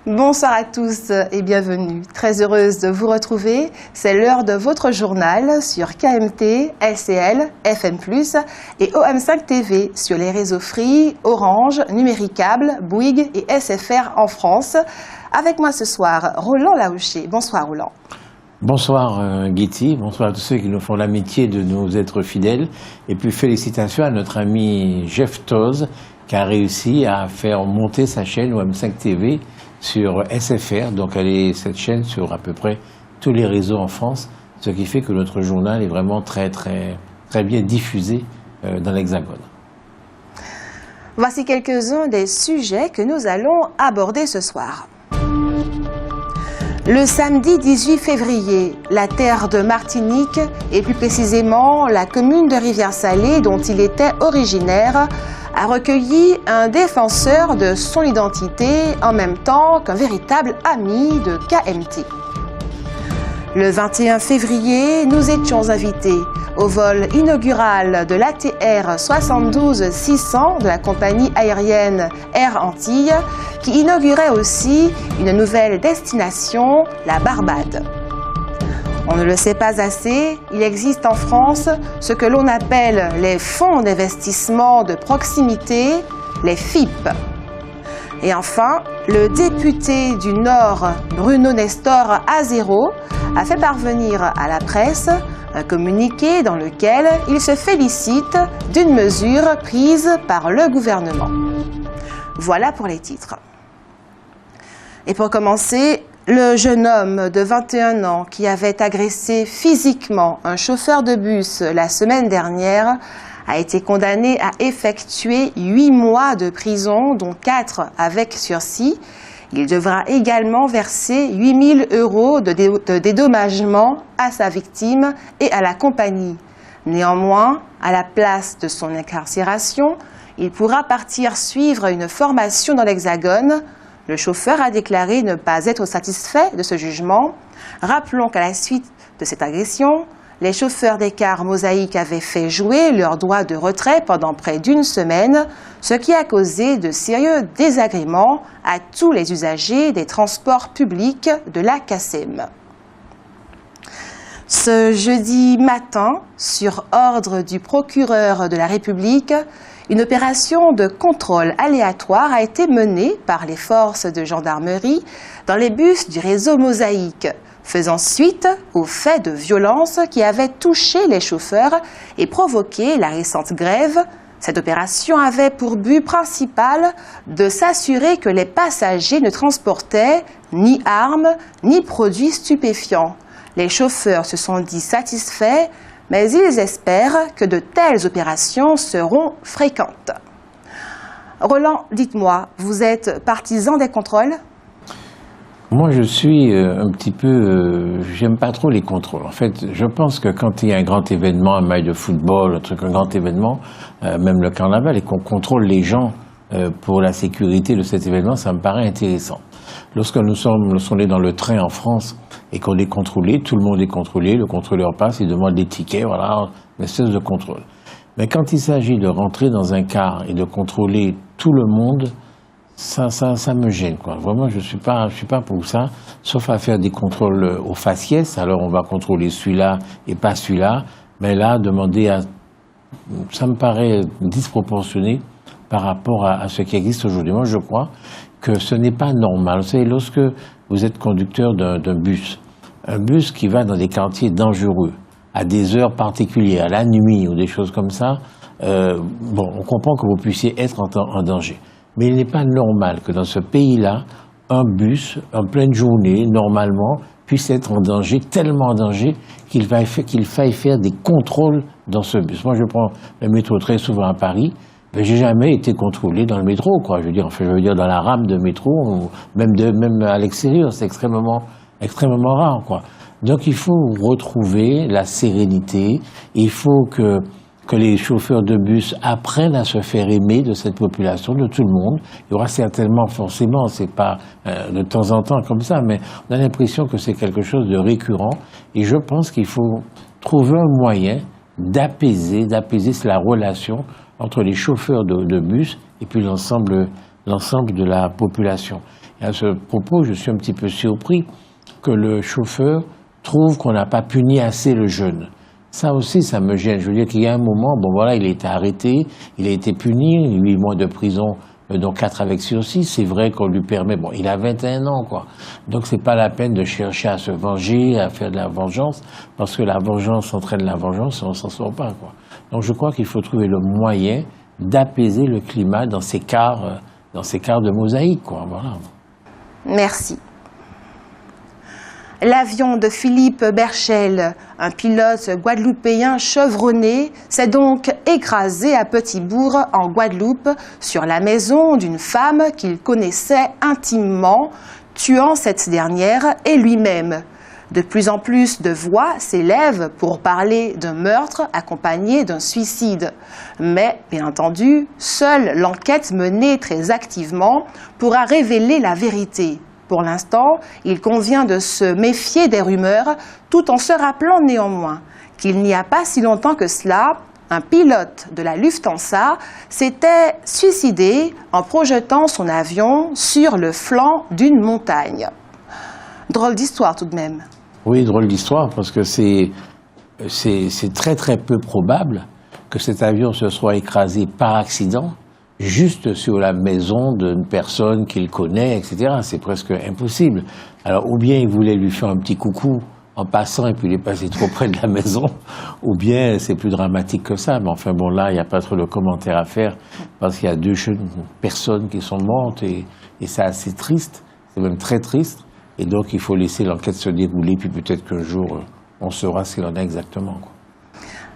Bonsoir à tous et bienvenue. Très heureuse de vous retrouver. C'est l'heure de votre journal sur KMT, LCL, FM+, et OM5 TV sur les réseaux Free, Orange, Numéricable, Bouygues et SFR en France. Avec moi ce soir, Roland Laouché. Bonsoir Roland. Bonsoir Guity, bonsoir à tous ceux qui nous font l'amitié de nous être fidèles. Et puis félicitations à notre ami Jeff Toz qui a réussi à faire monter sa chaîne OM5 TV sur SFR. Donc elle est cette chaîne sur à peu près tous les réseaux en France, ce qui fait que notre journal est vraiment très bien diffusé dans l'Hexagone. Voici quelques-uns des sujets que nous allons aborder ce soir. Le samedi 18 février, la terre de Martinique, et plus précisément la commune de Rivière-Salée dont il était originaire, a recueilli un défenseur de son identité en même temps qu'un véritable ami de KMT. Le 21 février, nous étions invités au vol inaugural de l'ATR 72-600 de la compagnie aérienne Air Antilles, qui inaugurait aussi une nouvelle destination, la Barbade. On ne le sait pas assez, il existe en France ce que l'on appelle les fonds d'investissement de proximité, les FIP. Et enfin, le député du Nord, Bruno Nestor Azero, a fait parvenir à la presse un communiqué dans lequel il se félicite d'une mesure prise par le gouvernement. Voilà pour les titres. Et pour commencer, le jeune homme de 21 ans qui avait agressé physiquement un chauffeur de bus la semaine dernière a été condamné à effectuer 8 mois de prison, dont 4 avec sursis. Il devra également verser 8 000 € de dédommagement à sa victime et à la compagnie. Néanmoins, à la place de son incarcération, il pourra partir suivre une formation dans l'Hexagone. Le chauffeur a déclaré ne pas être satisfait de ce jugement. Rappelons qu'à la suite de cette agression, les chauffeurs des cars Mosaïque avaient fait jouer leur droit de retrait pendant près d'une semaine, ce qui a causé de sérieux désagréments à tous les usagers des transports publics de la CACEM. Ce jeudi matin, sur ordre du procureur de la République, une opération de contrôle aléatoire a été menée par les forces de gendarmerie dans les bus du réseau Mosaïque, faisant suite aux faits de violence qui avaient touché les chauffeurs et provoqué la récente grève. Cette opération avait pour but principal de s'assurer que les passagers ne transportaient ni armes ni produits stupéfiants. Les chauffeurs se sont dit satisfaits, mais ils espèrent que de telles opérations seront fréquentes. Roland, dites-moi, vous êtes partisan des contrôles ? Moi, je suis un petit peu... j'aime pas trop les contrôles. En fait, je pense que quand il y a un grand événement, un match de football, un grand événement, même le carnaval, et qu'on contrôle les gens pour la sécurité de cet événement, ça me paraît intéressant. Lorsque nous sommes dans le train en France et qu'on est contrôlé, tout le monde est contrôlé, le contrôleur passe, il demande des tickets, voilà, une espèce de contrôle. Mais quand il s'agit de rentrer dans un car et de contrôler tout le monde, ça me gêne, quoi. Vraiment, je suis pas pour ça, sauf à faire des contrôles au faciès. Alors, on va contrôler celui-là et pas celui-là. Mais là, ça me paraît disproportionné par rapport à ce qui existe aujourd'hui. Moi, je crois que ce n'est pas normal. Vous savez, lorsque vous êtes conducteur d'un bus, un bus qui va dans des quartiers dangereux, à des heures particulières, à la nuit ou des choses comme ça, on comprend que vous puissiez être en danger. Mais il n'est pas normal que dans ce pays-là, un bus, en pleine journée, normalement, puisse être en danger, tellement en danger, qu'il faille faire des contrôles dans ce bus. Moi, je prends le métro très souvent à Paris, mais j'ai jamais été contrôlé dans le métro, quoi. Je veux dire dans la rame de métro, ou même à l'extérieur, c'est extrêmement rare, quoi. Donc, il faut retrouver la sérénité, il faut que les chauffeurs de bus apprennent à se faire aimer de cette population, de tout le monde. Il y aura certainement, forcément, c'est pas de temps en temps comme ça, mais on a l'impression que c'est quelque chose de récurrent. Et je pense qu'il faut trouver un moyen d'apaiser la relation entre les chauffeurs de bus et puis l'ensemble de la population. Et à ce propos, je suis un petit peu surpris que le chauffeur trouve qu'on n'a pas puni assez le jeune. Ça aussi, ça me gêne. Je veux dire qu'il y a un moment, bon voilà, il a été arrêté, il a été puni, 8 mois de prison, donc 4 avec sursis. C'est vrai qu'on lui permet, bon, il a 21 ans, quoi. Donc c'est pas la peine de chercher à se venger, à faire de la vengeance, parce que la vengeance entraîne la vengeance et on s'en sort pas, quoi. Donc je crois qu'il faut trouver le moyen d'apaiser le climat dans ces quarts de mosaïque, quoi. Voilà. Merci. L'avion de Philippe Berchel, un pilote guadeloupéen chevronné, s'est donc écrasé à Petit-Bourg, en Guadeloupe, sur la maison d'une femme qu'il connaissait intimement, tuant cette dernière et lui-même. De plus en plus de voix s'élèvent pour parler d'un meurtre accompagné d'un suicide. Mais, bien entendu, seule l'enquête menée très activement pourra révéler la vérité. Pour l'instant, il convient de se méfier des rumeurs, tout en se rappelant néanmoins qu'il n'y a pas si longtemps que cela, un pilote de la Lufthansa s'était suicidé en projetant son avion sur le flanc d'une montagne. Drôle d'histoire tout de même. Oui, drôle d'histoire, parce que c'est très très peu probable que cet avion se soit écrasé par accident, juste sur la maison d'une personne qu'il connaît, etc. C'est presque impossible. Alors, ou bien il voulait lui faire un petit coucou en passant et puis il est passé trop près de la maison, ou bien c'est plus dramatique que ça. Mais enfin bon, là, il n'y a pas trop de commentaires à faire, parce qu'il y a 2 personnes qui sont mortes et c'est assez triste, c'est même très triste. Et donc, il faut laisser l'enquête se dérouler, puis peut-être qu'un jour, on saura ce qu'il en a exactement, quoi.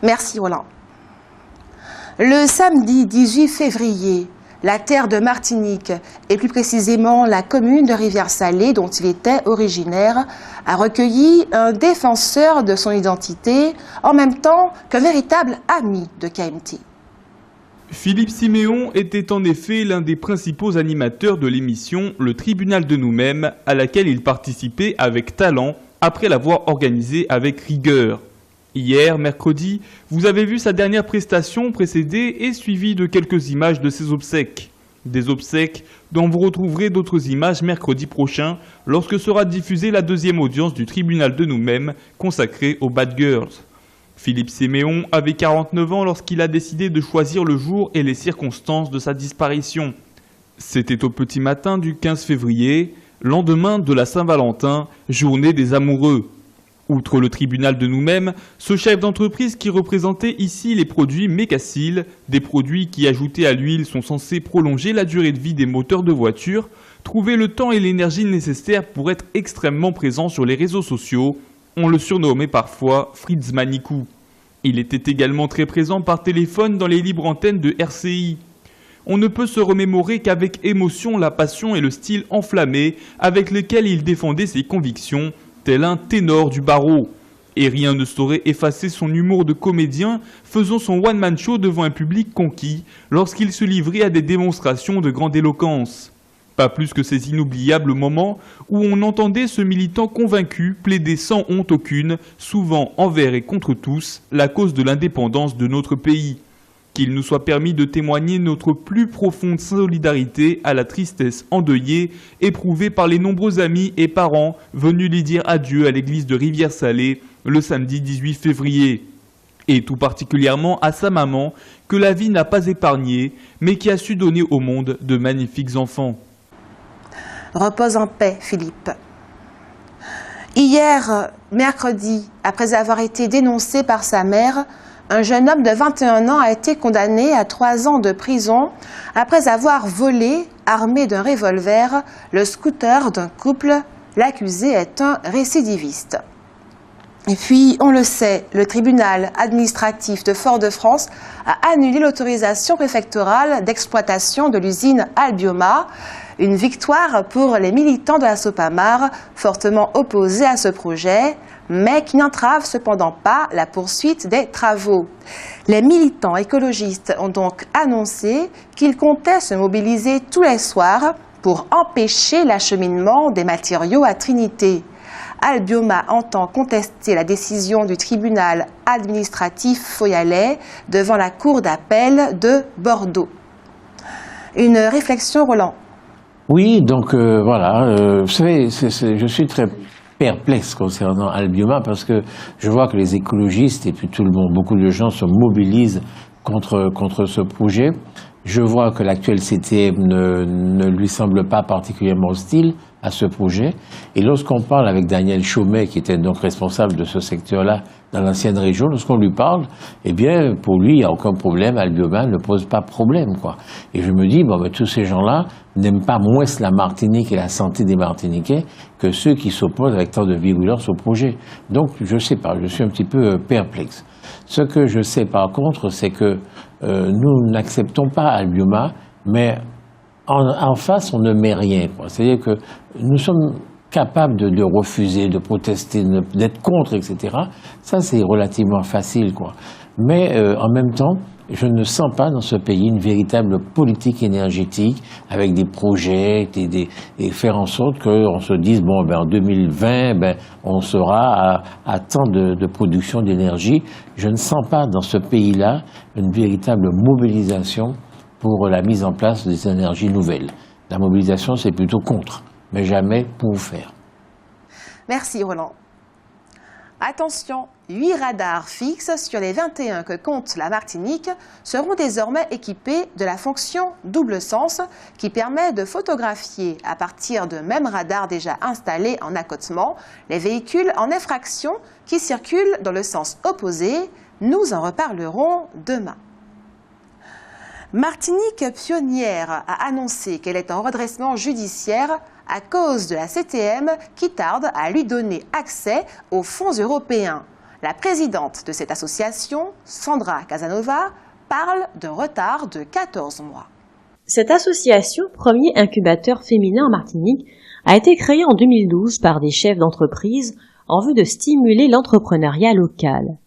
Merci, Roland. Le samedi 18 février, la terre de Martinique, et plus précisément la commune de Rivière-Salée, dont il était originaire, a recueilli un défenseur de son identité, en même temps qu'un véritable ami de KMT. Philippe Siméon était en effet l'un des principaux animateurs de l'émission Le Tribunal de nous-mêmes, à laquelle il participait avec talent après l'avoir organisée avec rigueur. Hier, mercredi, vous avez vu sa dernière prestation précédée et suivie de quelques images de ses obsèques. Des obsèques dont vous retrouverez d'autres images mercredi prochain lorsque sera diffusée la 2e audience du Tribunal de nous-mêmes consacrée aux Bad Girls. Philippe Siméon avait 49 ans lorsqu'il a décidé de choisir le jour et les circonstances de sa disparition. C'était au petit matin du 15 février, lendemain de la Saint-Valentin, journée des amoureux. Outre le tribunal de nous-mêmes, ce chef d'entreprise qui représentait ici les produits Mécacil, des produits qui ajoutés à l'huile sont censés prolonger la durée de vie des moteurs de voiture, trouvait le temps et l'énergie nécessaires pour être extrêmement présent sur les réseaux sociaux. On le surnommait parfois Fritz Manikou. Il était également très présent par téléphone dans les libres antennes de RCI. On ne peut se remémorer qu'avec émotion la passion et le style enflammé avec lequel il défendait ses convictions, tel un ténor du barreau. Et rien ne saurait effacer son humour de comédien, faisant son one-man show devant un public conquis, lorsqu'il se livrait à des démonstrations de grande éloquence. Pas plus que ces inoubliables moments où on entendait ce militant convaincu plaider sans honte aucune, souvent envers et contre tous, la cause de l'indépendance de notre pays. Qu'il nous soit permis de témoigner notre plus profonde solidarité à la tristesse endeuillée éprouvée par les nombreux amis et parents venus lui dire adieu à l'église de Rivière-Salée le samedi 18 février. Et tout particulièrement à sa maman, que la vie n'a pas épargnée, mais qui a su donner au monde de magnifiques enfants. Repose en paix, Philippe. Hier, mercredi, après avoir été dénoncé par sa mère, un jeune homme de 21 ans a été condamné à 3 ans de prison après avoir volé, armé d'un revolver, le scooter d'un couple. L'accusé est un récidiviste. Et puis, on le sait, le tribunal administratif de Fort-de-France a annulé l'autorisation préfectorale d'exploitation de l'usine Albioma. Une victoire pour les militants de la Sopamar, fortement opposés à ce projet, mais qui n'entrave cependant pas la poursuite des travaux. Les militants écologistes ont donc annoncé qu'ils comptaient se mobiliser tous les soirs pour empêcher l'acheminement des matériaux à Trinité. Albioma entend contester la décision du tribunal administratif foyalais devant la cour d'appel de Bordeaux. Une réflexion, Roland. Oui, donc voilà, vous savez, je suis très perplexe concernant Albioma parce que je vois que les écologistes et puis tout le monde, beaucoup de gens se mobilisent contre ce projet. Je vois que l'actuel CTM ne lui semble pas particulièrement hostile à ce projet. Et lorsqu'on parle avec Daniel Chaumet, qui était donc responsable de ce secteur-là dans l'ancienne région, lorsqu'on lui parle, eh bien, pour lui, il n'y a aucun problème, Albioma ne pose pas problème, quoi. Et je me dis, bon, ben, tous ces gens-là n'aiment pas moins la Martinique et la santé des Martiniquais que ceux qui s'opposent avec tant de virulence au projet. Donc, je sais pas, je suis un petit peu perplexe. Ce que je sais par contre, c'est que nous n'acceptons pas Albioma, mais en face, on ne met rien, quoi. C'est-à-dire que nous sommes capables de refuser, de protester, d'être contre, etc. Ça, c'est relativement facile, quoi. Mais en même temps, je ne sens pas dans ce pays une véritable politique énergétique avec des projets et faire en sorte qu'on se dise, bon, ben, en 2020, ben, on sera à tant de production d'énergie. Je ne sens pas dans ce pays-là une véritable mobilisation pour la mise en place des énergies nouvelles. La mobilisation, c'est plutôt contre, mais jamais pour faire. Merci Roland. Attention, 8 radars fixes sur les 21 que compte la Martinique seront désormais équipés de la fonction double sens qui permet de photographier à partir de mêmes radars déjà installés en accotement les véhicules en infraction qui circulent dans le sens opposé. Nous en reparlerons demain. Martinique Pionnière a annoncé qu'elle est en redressement judiciaire à cause de la CTM qui tarde à lui donner accès aux fonds européens. La présidente de cette association, Sandra Casanova, parle d'un retard de 14 mois. Cette association, premier incubateur féminin en Martinique, a été créée en 2012 par des chefs d'entreprise en vue de stimuler l'entrepreneuriat local.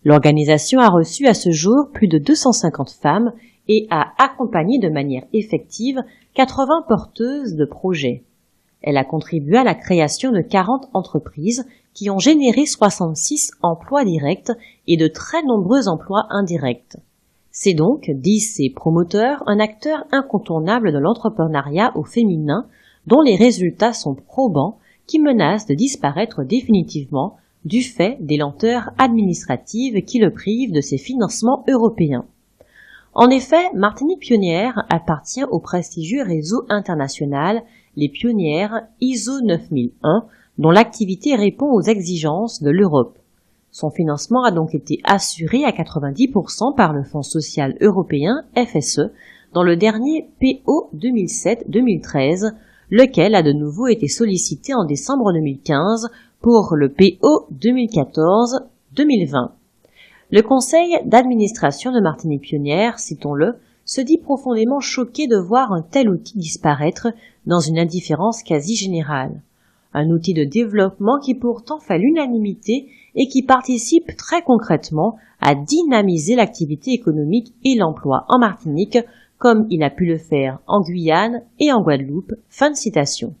L'organisation a reçu à ce jour plus de 250 femmes et a accompagné de manière effective 80 porteuses de projets. Elle a contribué à la création de 40 entreprises qui ont généré 66 emplois directs et de très nombreux emplois indirects. C'est donc, disent ses promoteurs, un acteur incontournable de l'entrepreneuriat au féminin dont les résultats sont probants qui menacent de disparaître définitivement du fait des lenteurs administratives qui le privent de ses financements européens. En effet, Martinique Pionnière appartient au prestigieux réseau international Les Pionnières ISO 9001, dont l'activité répond aux exigences de l'Europe. Son financement a donc été assuré à 90% par le Fonds social européen FSE dans le dernier PO 2007-2013, lequel a de nouveau été sollicité en décembre 2015 pour le PO 2014-2020. Le conseil d'administration de Martinique Pionnière, citons-le, se dit profondément choqué de voir un tel outil disparaître dans une indifférence quasi générale. Un outil de développement qui pourtant fait l'unanimité et qui participe très concrètement à dynamiser l'activité économique et l'emploi en Martinique, comme il a pu le faire en Guyane et en Guadeloupe. Fin de citation.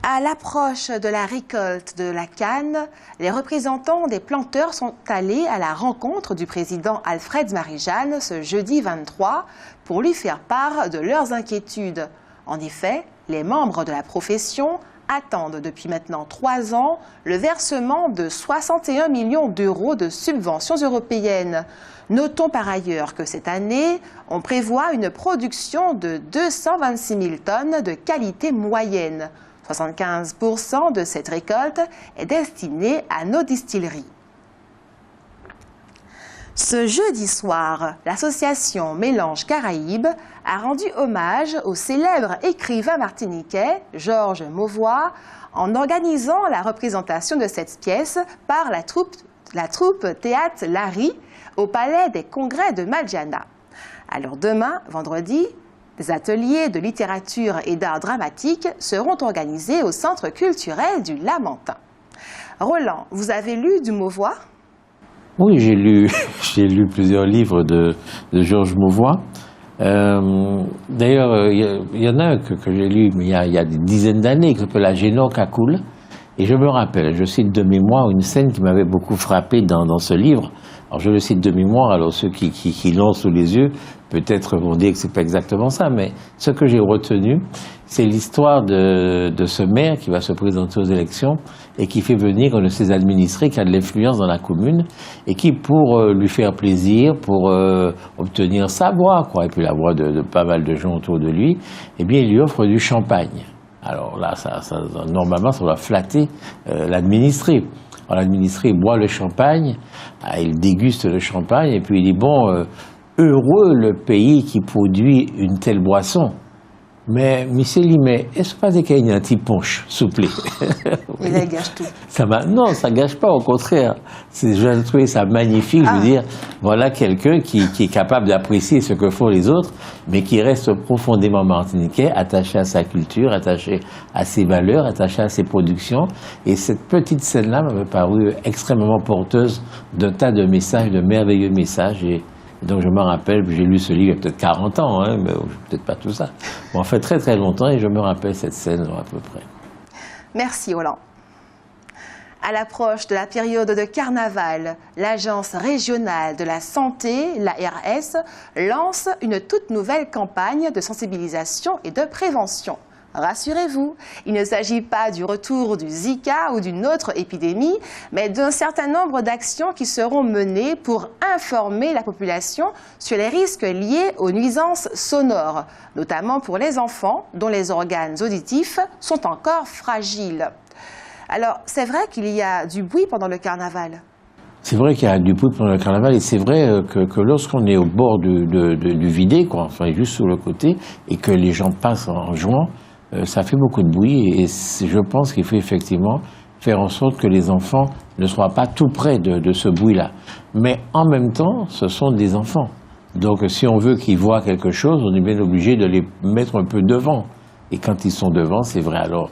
À l'approche de la récolte de la canne, les représentants des planteurs sont allés à la rencontre du président Alfred Marie-Jeanne ce jeudi 23 pour lui faire part de leurs inquiétudes. En effet, les membres de la profession attendent depuis maintenant 3 ans le versement de 61 millions d'euros de subventions européennes. Notons par ailleurs que cette année, on prévoit une production de 226 000 tonnes de qualité moyenne. 75% de cette récolte est destinée à nos distilleries. Ce jeudi soir, l'association Mélange Caraïbes a rendu hommage au célèbre écrivain martiniquais Georges Mauvois en organisant la représentation de cette pièce par la troupe Théâtre Larry au Palais des Congrès de Madjana. Alors demain, vendredi, des ateliers de littérature et d'art dramatique seront organisés au Centre culturel du Lamentin. Roland, vous avez lu du Mauvois ? Oui, j'ai lu plusieurs livres de Georges Mauvois. D'ailleurs, il y en a un que j'ai lu mais il y a des dizaines d'années, qui s'appelle La Génoque à Coul. Et je me rappelle, je cite de mémoire, une scène qui m'avait beaucoup frappé dans ce livre, Alors je le cite de mémoire, alors ceux qui l'ont sous les yeux, peut-être vont dire que c'est pas exactement ça, mais ce que j'ai retenu, c'est l'histoire de ce maire qui va se présenter aux élections et qui fait venir un de ses administrés qui a de l'influence dans la commune et qui, pour lui faire plaisir, pour obtenir sa voix, quoi, et puis la voix de pas mal de gens autour de lui, eh bien, il lui offre du champagne. Alors là, normalement, ça va flatter l'administré. Alors l'administré boit le champagne, il déguste le champagne et puis il dit, bon, heureux le pays qui produit une telle boisson. Mais, Michel, est-ce pas qu'il y a un petit punch, s'il vous plaît? Et là, il gâche tout. Non, ça gâche pas, au contraire. Je trouvais ça magnifique, je veux dire, voilà quelqu'un qui est capable d'apprécier ce que font les autres, mais qui reste profondément martiniquais, attaché à sa culture, attaché à ses valeurs, attaché à ses productions. Et cette petite scène-là m'avait paru extrêmement porteuse d'un tas de messages, de merveilleux messages. Et donc je me rappelle, j'ai lu ce livre il y a peut-être 40 ans, hein, mais peut-être pas tout ça. Bon, en fait très très longtemps et je me rappelle cette scène à peu près. Merci Roland. À l'approche de la période de carnaval, l'Agence régionale de la santé, l'ARS, lance une toute nouvelle campagne de sensibilisation et de prévention. Rassurez-vous, il ne s'agit pas du retour du Zika ou d'une autre épidémie, mais d'un certain nombre d'actions qui seront menées pour informer la population sur les risques liés aux nuisances sonores, notamment pour les enfants dont les organes auditifs sont encore fragiles. Alors, c'est vrai qu'il y a du bruit pendant le carnaval. C'est vrai qu'il y a du bruit pendant le carnaval et c'est vrai que lorsqu'on est au bord du Vidé, quoi, enfin juste sur le côté, et que les gens passent en jouant, ça fait beaucoup de bruit et je pense qu'il faut effectivement faire en sorte que les enfants ne soient pas tout près de ce bruit-là. Mais en même temps, ce sont des enfants. Donc si on veut qu'ils voient quelque chose, on est bien obligé de les mettre un peu devant. Et quand ils sont devant, c'est vrai. Alors,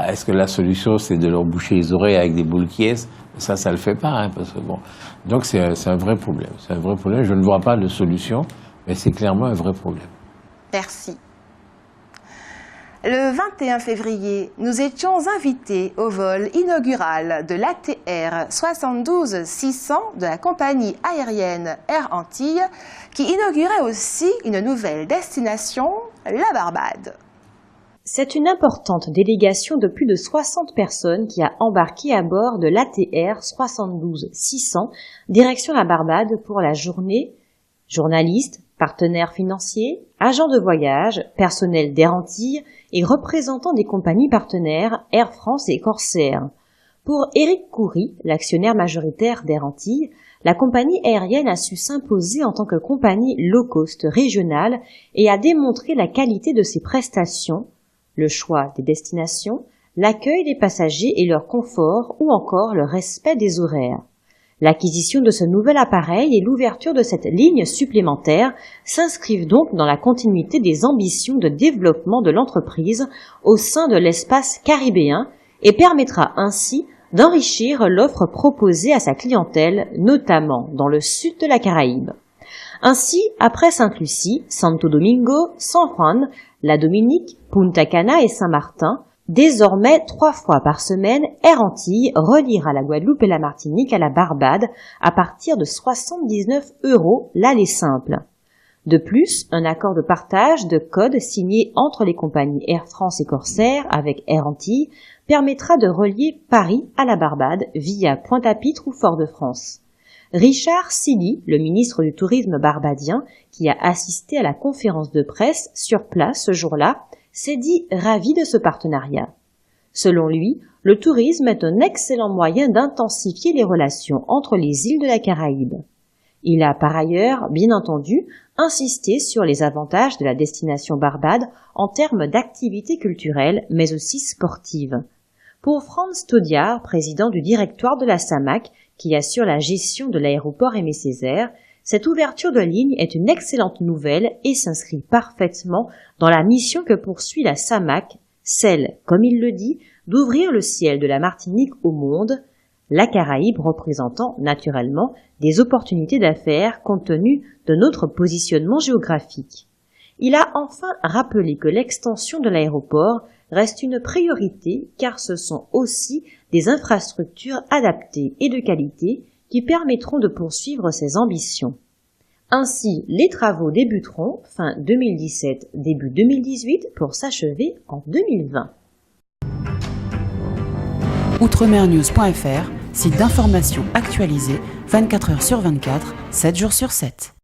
est-ce que la solution, c'est de leur boucher les oreilles avec des boules qui est? Ça le fait pas, hein, parce que bon. Donc c'est un vrai problème. C'est un vrai problème. Je ne vois pas de solution, mais c'est clairement un vrai problème. Merci. Le 21 février, nous étions invités au vol inaugural de l'ATR 72-600 de la compagnie aérienne Air Antilles, qui inaugurait aussi une nouvelle destination, la Barbade. C'est une importante délégation de plus de 60 personnes qui a embarqué à bord de l'ATR 72-600, direction la Barbade pour la journée. Journalistes, partenaires financiers, agents de voyage, personnel d'Air Antilles et représentants des compagnies partenaires Air France et Corsair. Pour Éric Coury, l'actionnaire majoritaire d'Air Antilles, la compagnie aérienne a su s'imposer en tant que compagnie low-cost régionale et a démontré la qualité de ses prestations, le choix des destinations, l'accueil des passagers et leur confort ou encore le respect des horaires. L'acquisition de ce nouvel appareil et l'ouverture de cette ligne supplémentaire s'inscrivent donc dans la continuité des ambitions de développement de l'entreprise au sein de l'espace caribéen et permettra ainsi d'enrichir l'offre proposée à sa clientèle, notamment dans le sud de la Caraïbe. Ainsi, après Sainte-Lucie, Santo Domingo, San Juan, la Dominique, Punta Cana et Saint-Martin, désormais 3 fois par semaine, Air Antilles reliera la Guadeloupe et la Martinique à la Barbade à partir de 79 € l'aller simple. De plus, un accord de partage de codes signé entre les compagnies Air France et Corsair avec Air Antilles permettra de relier Paris à la Barbade via Pointe-à-Pitre ou Fort-de-France. Richard Silly, le ministre du Tourisme barbadien, qui a assisté à la conférence de presse sur place ce jour-là, s'est dit ravi de ce partenariat. Selon lui, le tourisme est un excellent moyen d'intensifier les relations entre les îles de la Caraïbe. Il a par ailleurs, bien entendu, insisté sur les avantages de la destination Barbade en termes d'activités culturelles, mais aussi sportives. Pour Franz Taudiard, président du directoire de la SAMAC, qui assure la gestion de l'aéroport Aimé Césaire, cette ouverture de ligne est une excellente nouvelle et s'inscrit parfaitement dans la mission que poursuit la SAMAC, celle, comme il le dit, d'ouvrir le ciel de la Martinique au monde, la Caraïbe représentant naturellement des opportunités d'affaires compte tenu de notre positionnement géographique. Il a enfin rappelé que l'extension de l'aéroport reste une priorité car ce sont aussi des infrastructures adaptées et de qualité qui permettront de poursuivre ses ambitions. Ainsi, les travaux débuteront fin 2017, début 2018 pour s'achever en 2020. Outremernews.fr, site d'information actualisé 24 heures sur 24, 7 jours sur 7.